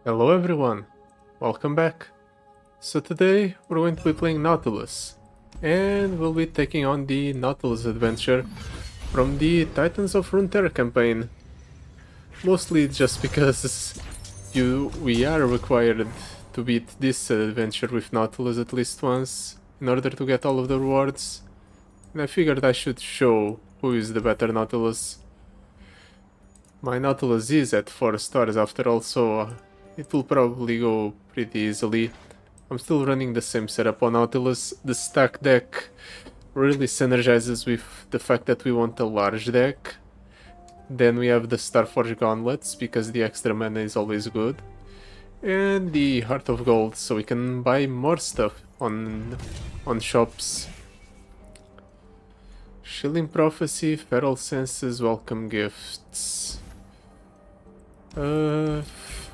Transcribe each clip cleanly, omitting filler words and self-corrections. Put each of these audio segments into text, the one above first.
Hello everyone, welcome back. So today we're going to be playing Nautilus, and we'll be taking on the Nautilus adventure from the Titans of Runeterra campaign. Mostly just because we are required to beat this adventure with Nautilus at least once in order to get all of the rewards, and I figured I should show who is the better Nautilus. My Nautilus is at 4 stars after all, so it will probably go pretty easily. I'm still running the same setup on Nautilus. The stack deck really synergizes with the fact that we want a large deck. Then we have the Starforge gauntlets because the extra mana is always good. And the Heart of Gold so we can buy more stuff on shops. Shilling Prophecy, Feral Senses, Welcome Gifts.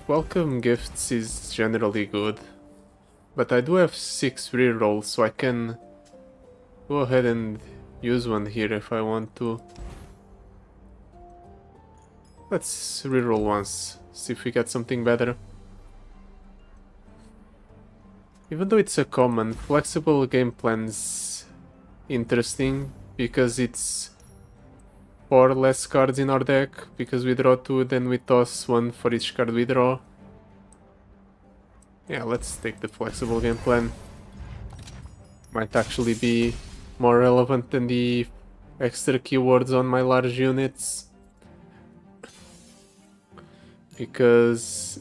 Welcome Gifts is generally good. But I do have 6 rerolls, so I can go ahead and use one here if I want to. Let's reroll once, see if we get something better. Even though it's a common, flexible game plan's interesting because it's 4 less cards in our deck, because we draw 2, then we toss 1 for each card we draw. Yeah, let's take the flexible game plan. Might actually be more relevant than the extra keywords on my large units. Because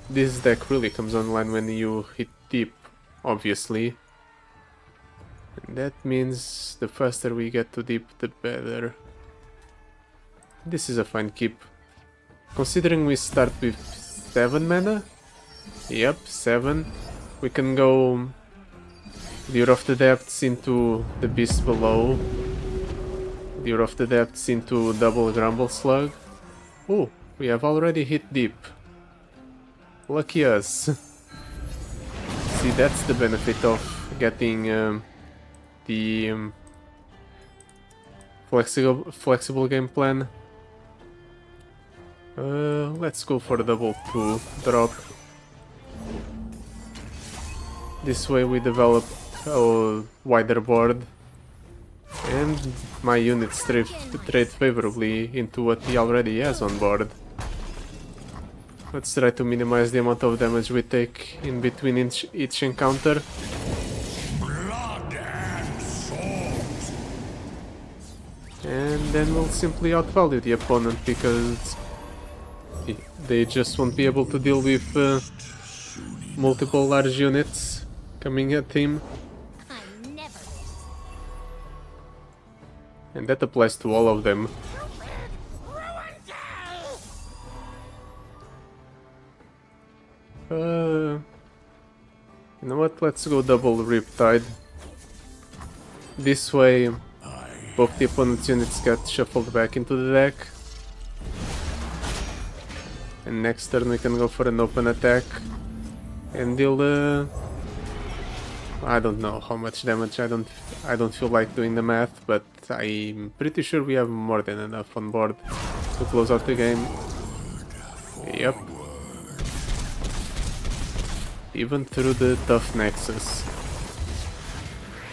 this deck really comes online when you hit deep, obviously. And that means the faster we get to deep, the better. This is a fine keep. Considering we start with 7 mana. Yep, 7. We can go Lure of the Depths into the Beast Below. Lure of the Depths into Double Grumble Slug. Oh, we have already hit deep. Lucky us. See, that's the benefit of getting the flexible game plan. Let's go for double 2 drop. This way we develop a wider board, and my units trade favorably into what he already has on board. Let's try to minimize the amount of damage we take in between each encounter. Blood and salt. And then we'll simply outvalue the opponent because they just won't be able to deal with multiple large units coming at him. And that applies to all of them. You know what, let's go double Riptide. This way both the opponent's units get shuffled back into the deck. And next turn we can go for an open attack and deal I don't know how much damage. I don't feel like doing the math, but I'm pretty sure we have more than enough on board to close out the game. Yep. Even through the tough nexus.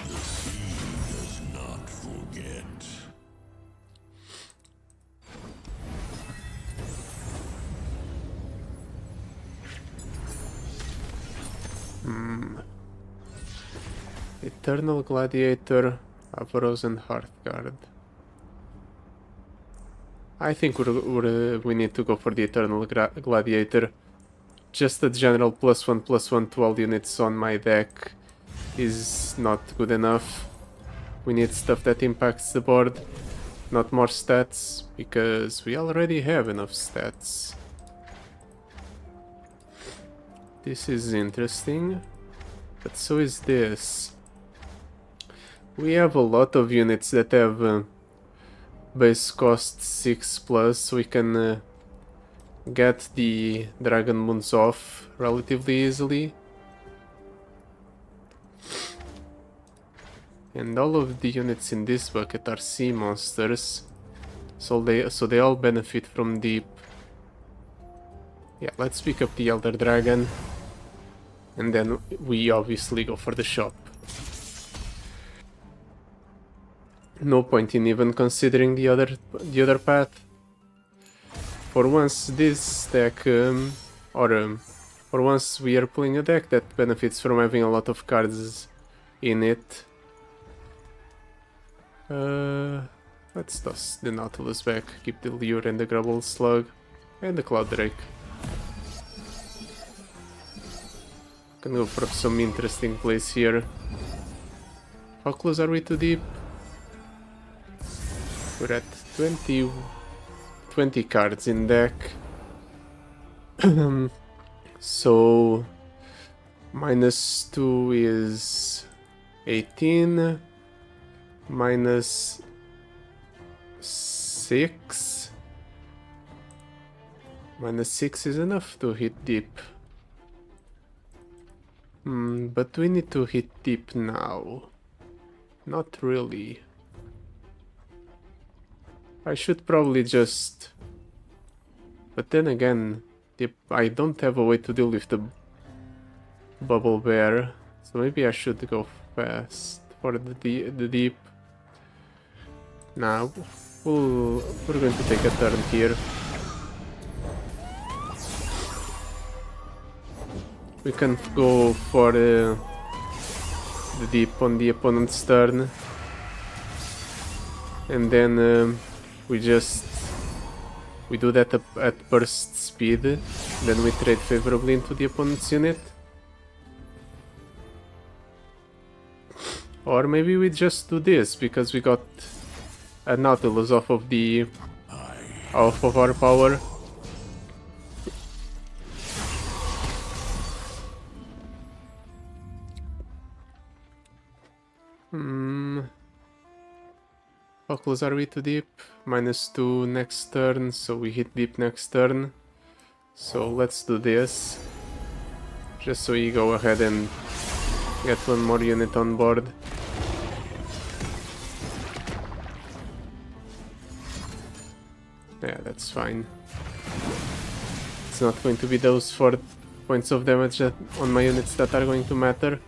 Does not forget. Eternal Gladiator, Avaros and Hearthguard. I think we need to go for the Eternal Gladiator. Just a general +1/+1 to all units on my deck is not good enough. We need stuff that impacts the board, not more stats, because we already have enough stats. This is interesting, but so is this. We have a lot of units that have base cost 6+, so we can get the Dragon Moons off relatively easily. And all of the units in this bucket are sea monsters, so they all benefit from deep. Yeah, let's pick up the Elder Dragon. And then we obviously go for the shop. No point in even considering the other path. For once this deck, for once we are playing a deck that benefits from having a lot of cards in it. Let's toss the Nautilus back, keep the Lure and the Grubble Slug, and the Cloud Drake. Can go for some interesting plays here. How close are we to deep? We're at 20 cards in deck. So -2 is 18, -6. -6 is enough to hit deep. But we need to hit deep now. Not really. I should probably just... But then again, I don't have a way to deal with the Bubble Bear, so maybe I should go fast for the deep. Now, we're going to take a turn here. We can go for the deep on the opponent's turn. And then we do that at burst speed, then we trade favorably into the opponent's unit. Or maybe we just do this because we got a Nautilus off of our power. How close are we to deep? -2 next turn, so we hit deep next turn. So let's do this. Just so we go ahead and get one more unit on board. Yeah, that's fine. It's not going to be those 4 points of damage on my units that are going to matter.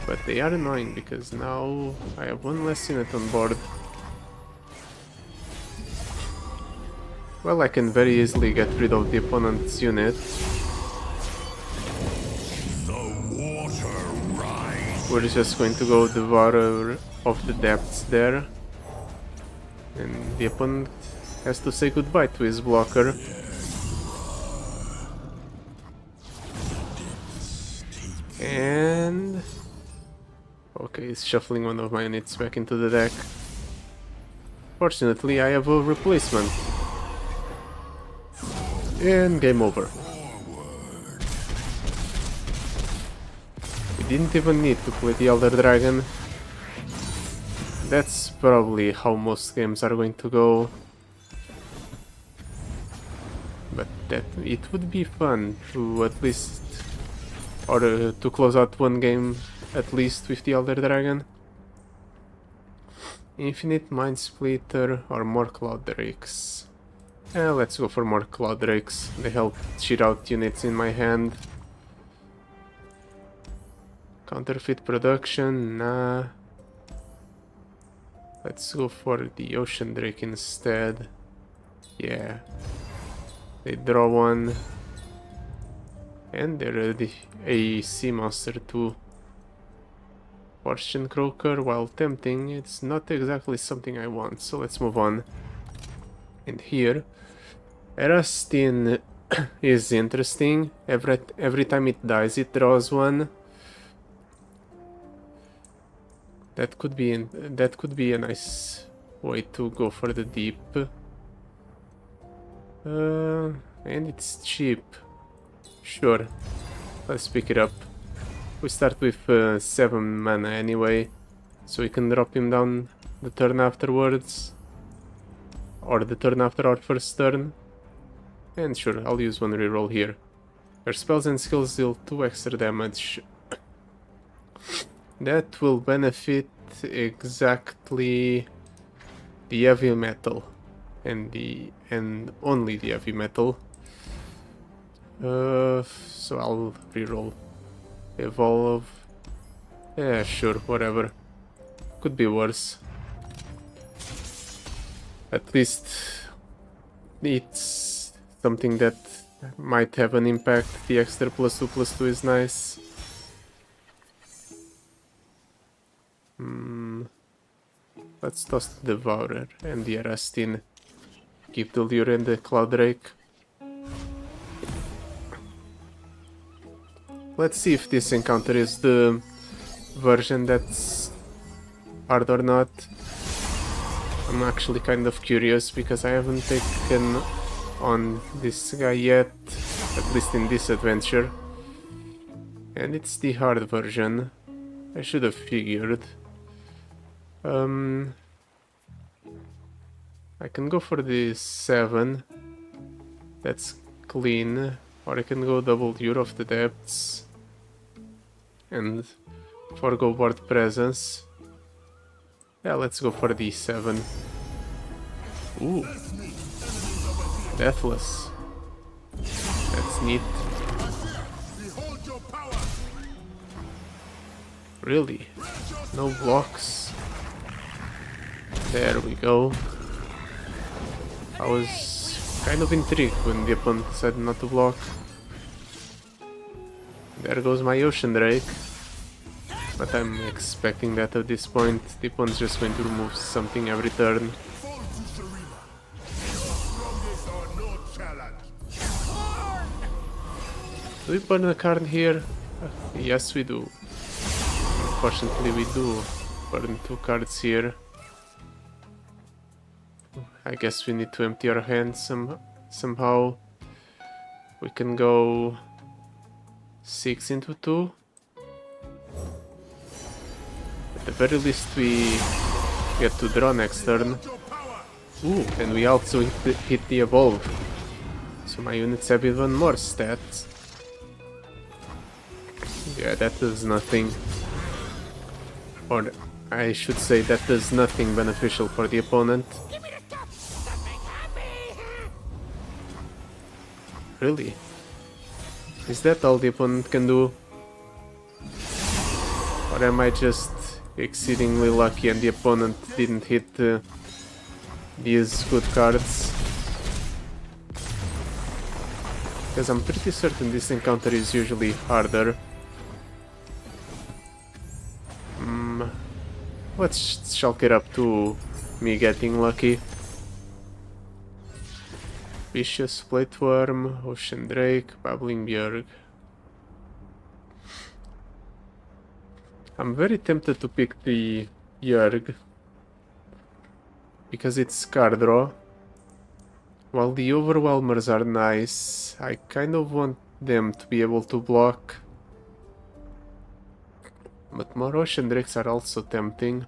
But they are annoying because now I have one less unit on board. Well, I can very easily get rid of the opponent's unit. The water rises. We're just going to go Devourer of the Depths there. And the opponent has to say goodbye to his blocker. And... okay, he's shuffling one of my units back into the deck. Fortunately, I have a replacement. And game over. We didn't even need to play the Elder Dragon. That's probably how most games are going to go. But it would be fun to at least... or to close out one game at least with the Elder Dragon. Infinite Mind Splitter or more Cloud Drakes. Let's go for more Cloud Drakes. They help cheat out units in my hand. Counterfeit Production, nah. Let's go for the Ocean Drake instead. Yeah. They draw one. And they're a sea monster too. Fortune Croaker, while tempting, it's not exactly something I want, so let's move on. And here, Erastin is interesting. Every time it dies, it draws one. That could be a nice way to go for the deep. And it's cheap. Sure, let's pick it up. We start with 7 mana anyway, so we can drop him down the turn afterwards. Or the turn after our first turn. And sure, I'll use one reroll here. Your spells and skills deal 2 extra damage. That will benefit exactly the heavy metal. And only the heavy metal. So I'll reroll. Evolve. Yeah, sure, whatever. Could be worse. At least it's something that might have an impact. The extra +2/+2 is nice. Let's toss the Devourer and the Arastin. Keep the Lure and the Cloud Drake. Let's see if this encounter is the version that's hard or not. I'm actually kind of curious because I haven't taken on this guy yet, at least in this adventure. And it's the hard version. I should have figured. I can go for the 7. That's clean. Or I can go double Lure of the Depths. And forgo Ward Presence. Yeah, let's go for the 7. Ooh. Deathless. That's neat. Really? No blocks? There we go. I was kind of intrigued when the opponent decided not to block. There goes my Ocean Drake. But I'm expecting that at this point. The opponent's just going to remove something every turn. Do we burn a card here? Yes, we do. Unfortunately, we do burn 2 cards here. I guess we need to empty our hands somehow. We can go 6 into 2. At the very least, we get to draw next turn. Ooh, and we also hit the Evolve. So my units have even more stats. Yeah, that does nothing. Or I should say that does nothing beneficial for the opponent. Really? Is that all the opponent can do? Or am I just exceedingly lucky and the opponent didn't hit these good cards? Because I'm pretty certain this encounter is usually harder. Let's chalk it up to me getting lucky. Vicious Plateworm, Ocean Drake, Babbling Bjerg. I'm very tempted to pick the Bjerg because it's card draw. While the Overwhelmers are nice, I kind of want them to be able to block. But more Ocean Drakes are also tempting.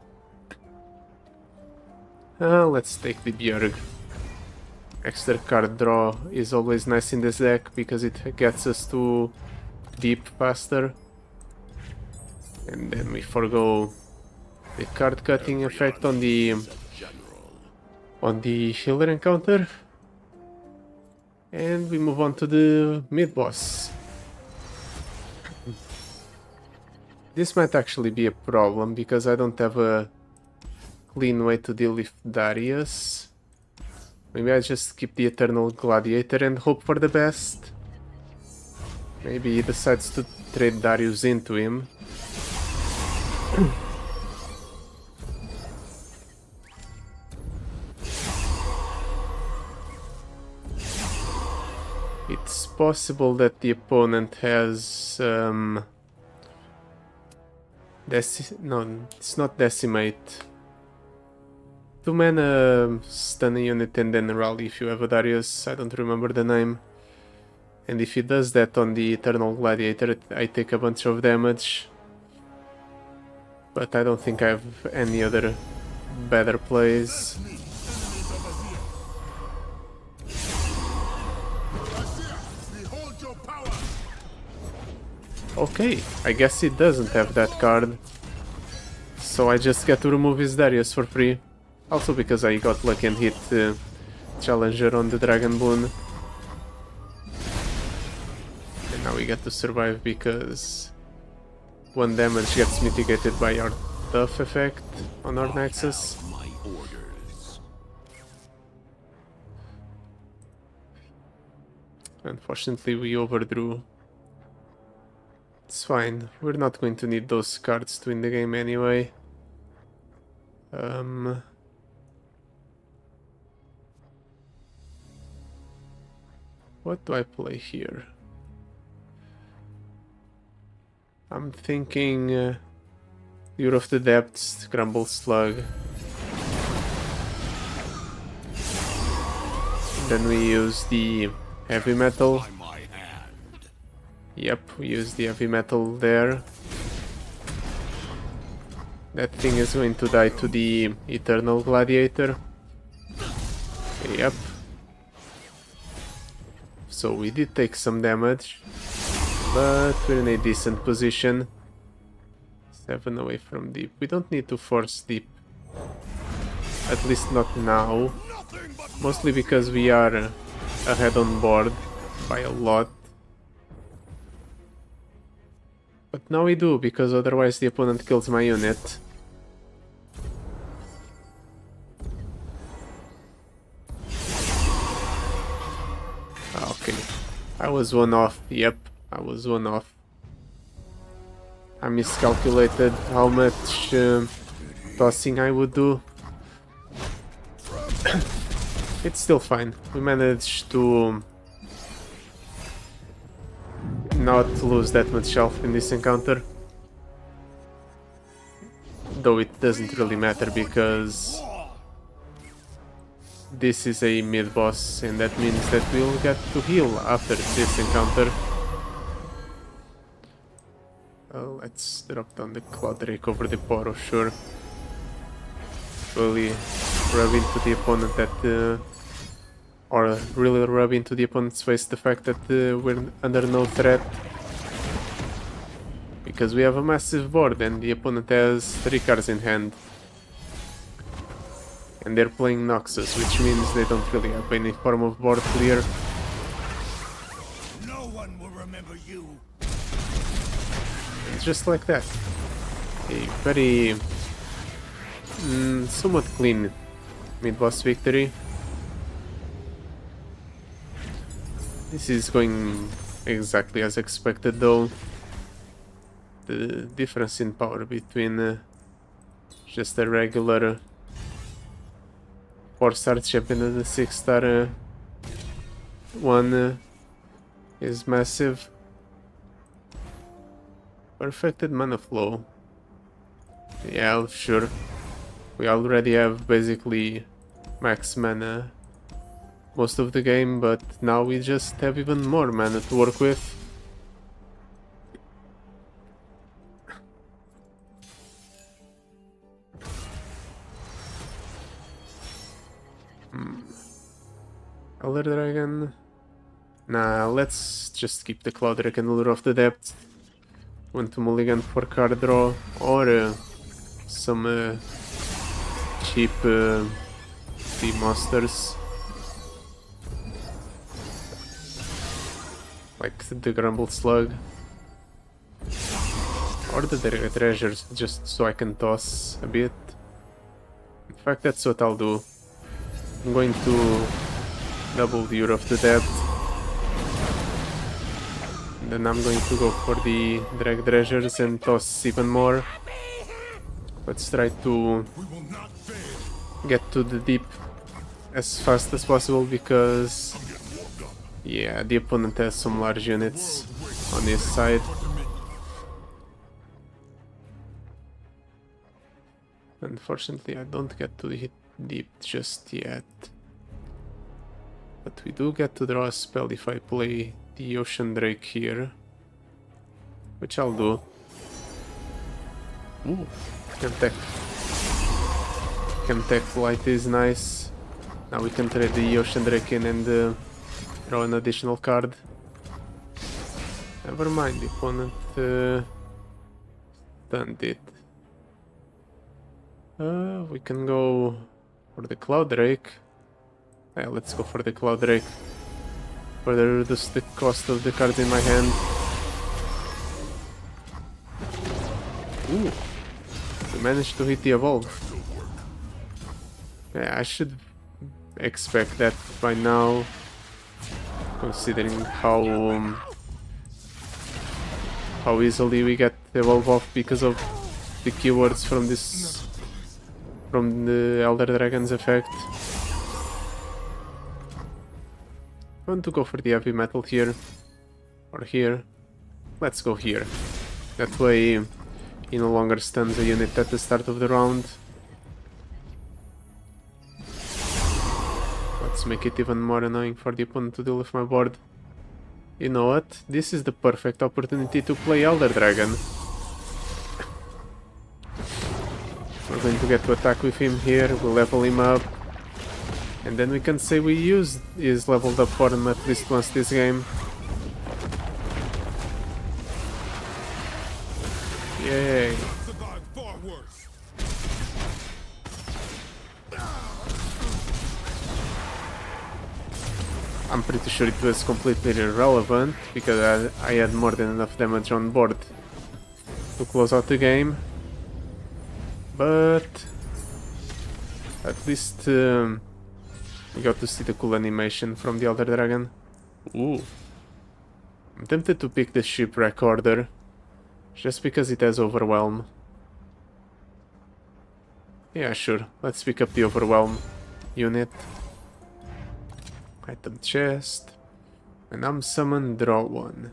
Let's take the Bjerg. Extra card draw is always nice in this deck because it gets us to deep faster. And then we forgo the card cutting effect on the healer encounter. And we move on to the mid boss. This might actually be a problem because I don't have a clean way to deal with Darius. Maybe I just skip the Eternal Gladiator and hope for the best. Maybe he decides to trade Darius into him. It's possible that the opponent has no, it's not Decimate. 2 mana stun a unit and then rally if you have a Darius. I don't remember the name. And if he does that on the Eternal Gladiator, I take a bunch of damage. But I don't think I have any other better plays. Okay, I guess he doesn't have that card. So I just get to remove his Darius for free. Also because I got lucky and hit the Challenger on the Dragon Boon. Now we get to survive because 1 damage gets mitigated by our tough effect on our Nexus. My orders. Unfortunately, we overdrew. It's fine. We're not going to need those cards to win the game anyway. What do I play here? I'm thinking Lure of the Depths, Grumble Slug. Then we use the heavy metal. By my hand. Yep, we use the heavy metal there. That thing is going to die to the Eternal Gladiator. Yep. So we did take some damage, but we're in a decent position. 7 away from deep. We don't need to force deep. At least not now. Mostly because we are ahead on board by a lot. But now we do, because otherwise the opponent kills my unit. Okay, I was 1 off. Yep, I was 1 off. I miscalculated how much tossing I would do. It's still fine. We managed to not lose that much health in this encounter. Though it doesn't really matter because this is a mid-boss and that means that we'll get to heal after this encounter. Let's drop down the Cloud Drake over the Poro, sure. Really rub into the opponent that or really rub into the opponent's face the fact that we're under no threat. Because we have a massive board and the opponent has 3 cards in hand. And they're playing Noxus, which means they don't really have any form of board clear. No one will remember you. It's just like that. A very somewhat clean mid-boss victory. This is going exactly as expected though. The difference in power between just a regular 4-star champion and a 6-star one is massive. Perfected mana flow. Yeah, sure. We already have basically max mana most of the game, but now we just have even more mana to work with. Elder Dragon? Nah, let's just keep the Cloud Drake and Lure of the Depths. Want to mulligan for card draw or some cheap sea monsters. Like the Grumble Slug. Or the treasures, just so I can toss a bit. In fact, that's what I'll do. I'm going to double the Lure of the Depth. Then I'm going to go for the drag treasures and toss even more. Let's try to get to the deep as fast as possible because yeah, the opponent has some large units on his side. Unfortunately, I don't get to hit deep just yet. But we do get to draw a spell if I play the Ocean Drake here. Which I'll do. Ooh, Chemtech Light is nice. Now we can trade the Ocean Drake in and draw an additional card. Never mind, the opponent done it. We can go for the Cloud Drake. Yeah, let's go for the Cloud Drake. further reduce the cost of the cards in my hand. Ooh, we managed to hit the evolve. Yeah, I should expect that by now, considering how easily we get evolve off because of the keywords from the Elder Dragon's effect. I want to go for the heavy metal here or here. Let's go here. That way he no longer stuns a unit at the start of the round. Let's make it even more annoying for the opponent to deal with my board. You know what? This is the perfect opportunity to play Elder Dragon. We're going to get to attack with him here, we'll level him up. And then we can say we used his leveled up form at least once this game. Yay. I'm pretty sure it was completely irrelevant, because I had more than enough damage on board to close out the game. But at least we got to see the cool animation from the Elder Dragon. Ooh. I'm tempted to pick the Shipwreck Order, just because it has Overwhelm. Yeah, sure, let's pick up the Overwhelm unit. Item chest. And I'm summon, draw one.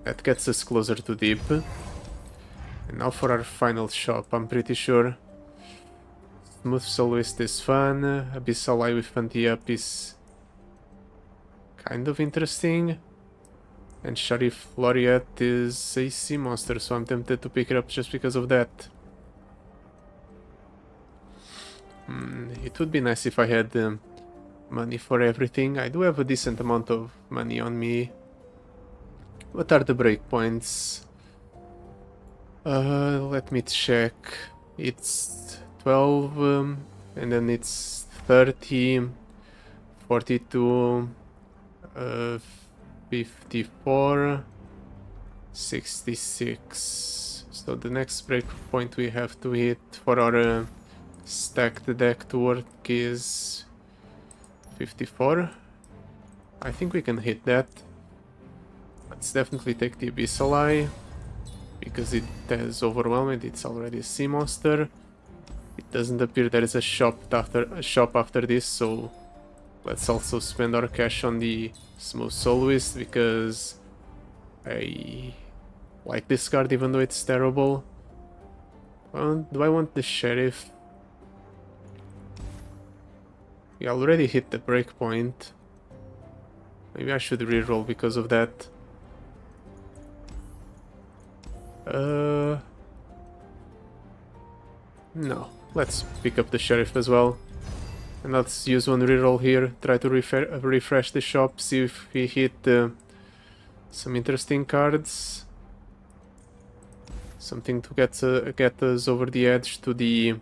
That gets us closer to deep. And now for our final shop, I'm pretty sure. Smooth Soloist is fun. Abyssal Eye with anti-up is kind of interesting. And Sharif Laureate is a sea monster, so I'm tempted to pick it up just because of that. It would be nice if I had money for everything. I do have a decent amount of money on me. What are the breakpoints? Let me check. It's 12, and then it's 30, 42, 54, 66. So the next breakpoint we have to hit for our stacked deck to work is 54. I think we can hit that. Let's definitely take the Abyssal Eye, because it has Overwhelmed, it's already a sea monster. It doesn't appear there is a shop after this, so let's also spend our cash on the Smooth Soloist, because I like this card even though it's terrible. Do I want the Sheriff? We already hit the breakpoint. Maybe I should reroll because of that. No. Let's pick up the Sheriff as well. And let's use one reroll here. Try to refresh the shop, see if we hit some interesting cards. Something to get us over the edge to the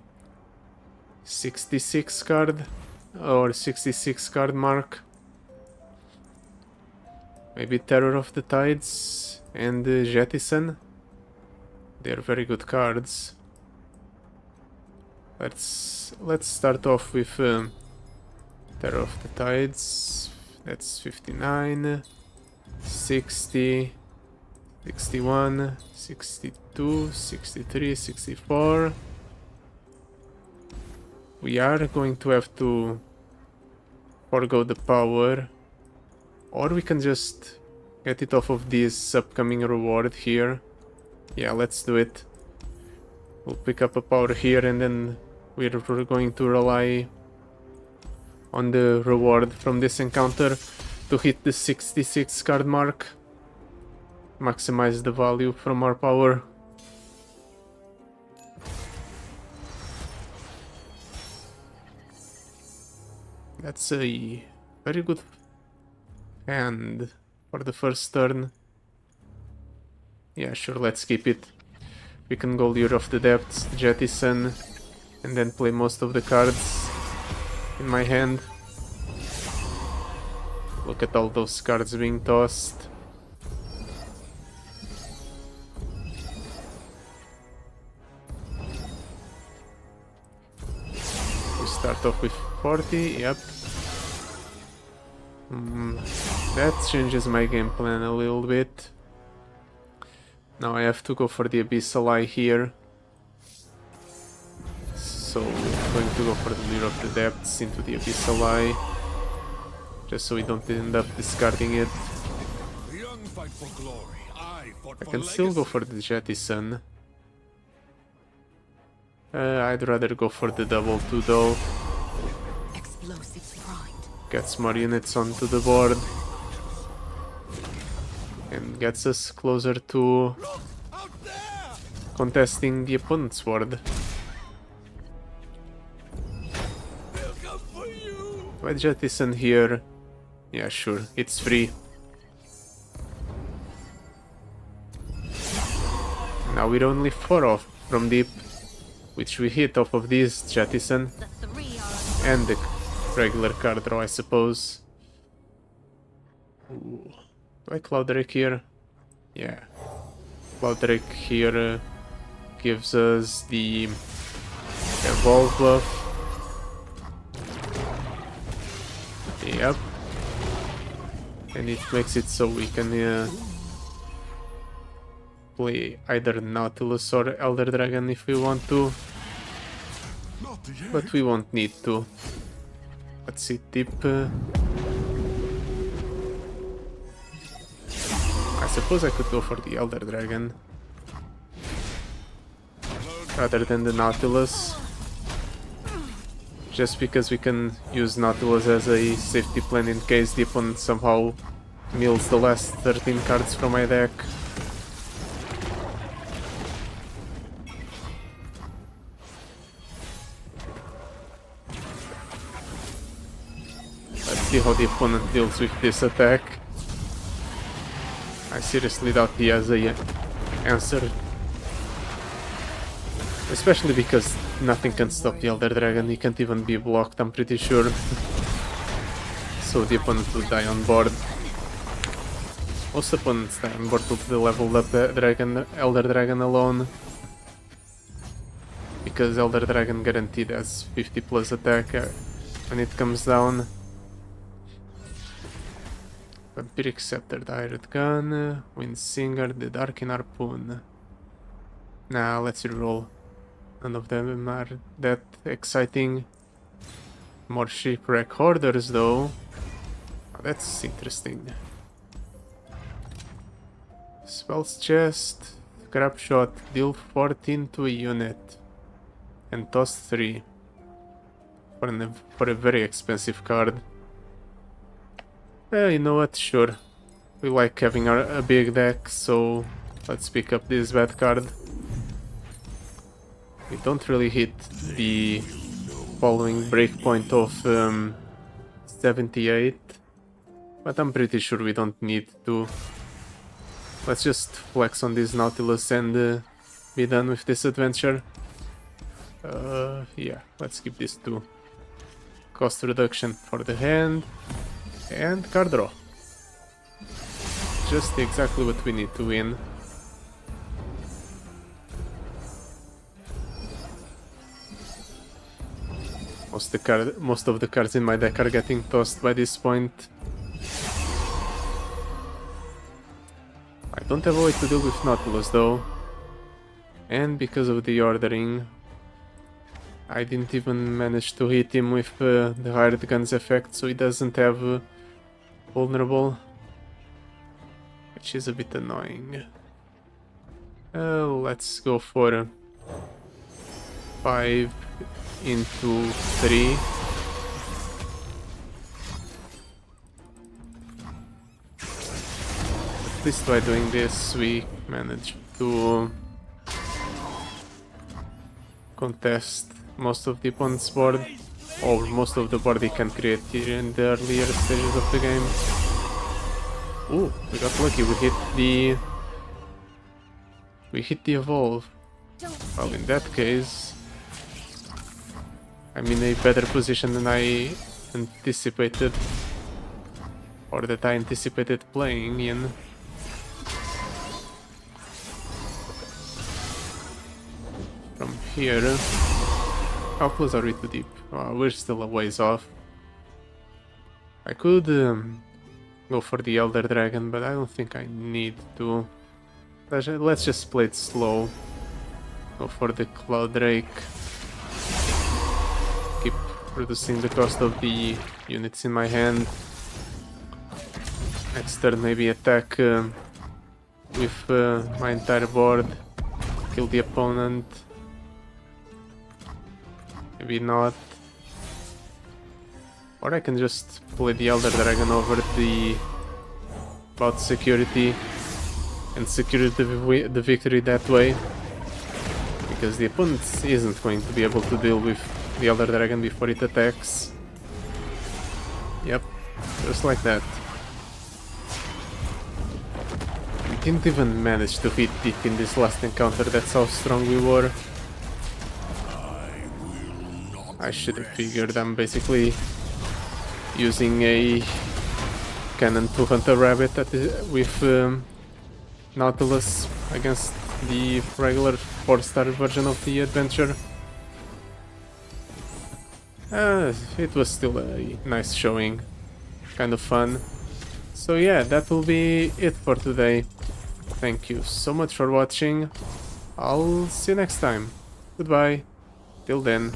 66 card. Or 66 card mark. Maybe Terror of the Tides and Jettison. They're very good cards. Let's start off with Terror of the Tides. That's 59, 60, 61, 62, 63, 64. We are going to have to forgo the power, or we can just get it off of this upcoming reward here. Yeah, let's do it. We'll pick up a power here, and then we're going to rely on the reward from this encounter to hit the 66 card mark. Maximize the value from our power. That's a very good hand for the first turn. Yeah, sure, let's keep it. We can go Lure of the Depths, Jettison, and then play most of the cards in my hand. Look at all those cards being tossed. We start off with 40, yep. That changes my game plan a little bit. Now I have to go for the Abyssal Eye here. So I'm going to go for the Mirror of the Depths into the Abyssal Eye. Just so we don't end up discarding it. The young fight for glory. I can still go for the Jettison. I'd rather go for the double 2 though. Explosive pride. Gets more units onto the board. And gets us closer to contesting the opponent's board. Why Jettison here? Yeah, sure, it's free. Now we're only 4 off from deep, which we hit off of this Jettison and the regular card draw, I suppose. Ooh. Do I Cloud Drake here? Yeah. Cloud Drake here gives us the Evolve buff. Yep. And it makes it so we can play either Nautilus or Elder Dragon if we want to. But we won't need to. Let's see, deep. I suppose I could go for the Elder Dragon rather than the Nautilus. Just because we can use Nautilus as a safety plan in case the opponent somehow mills the last 13 cards from my deck. Let's see how the opponent deals with this attack. I seriously doubt he has a answer. Especially because nothing can stop the Elder Dragon, he can't even be blocked, I'm pretty sure. So the opponent will die on board. Most opponents die on board with the leveled up Elder Dragon alone. Because Elder Dragon guaranteed has 50 plus attack when it comes down. Vampiric Scepter, the Hired Gun, Wind Singer, the Darkin Harpoon. Nah, let's reroll. None of them are that exciting. More Shipwreck Hoarders though. Oh, that's interesting. Spells Chest, Grab Shot, deal 14 to a unit. And toss 3. For a very expensive card. You know what, sure. We like having a big deck, so let's pick up this bad card. We don't really hit the following breakpoint of 78, but I'm pretty sure we don't need to. Let's just flex on this Nautilus and be done with this adventure. Yeah, let's keep this too. Cost reduction for the hand. And card draw. Just exactly what we need to win. Most of the cards in my deck are getting tossed by this point. I don't have a way to deal with Nautilus though. And because of the ordering, I didn't even manage to hit him with the Hired Guns effect, so he doesn't have vulnerable, which is a bit annoying. Let's go for 5 into 3. At least by doing this we managed to contest most of the opponent's board, or most of the board he can create here in the earlier stages of the game. Ooh, we got lucky, we hit the evolve. Well, in that case, I'm in a better position than I anticipated. or that I anticipated playing in. From here, how close are we to deep? We're still a ways off. I could go for the Elder Dragon, but I don't think I need to. Let's just play it slow. Go for the Cloud Drake. Keep reducing the cost of the units in my hand. Next turn maybe attack with my entire board. Kill the opponent. Maybe not. Or I can just play the Elder Dragon over the bot security and secure the victory that way. Because the opponent isn't going to be able to deal with the Elder Dragon before it attacks. Yep, just like that. We didn't even manage to hit it in this last encounter, that's how strong we were. I should have figured. I'm basically using a cannon to hunt a rabbit with Nautilus against the regular 4-star version of the adventure. It was still a nice showing, kind of fun. So yeah, that will be it for today. Thank you so much for watching. I'll see you next time. Goodbye. Till then.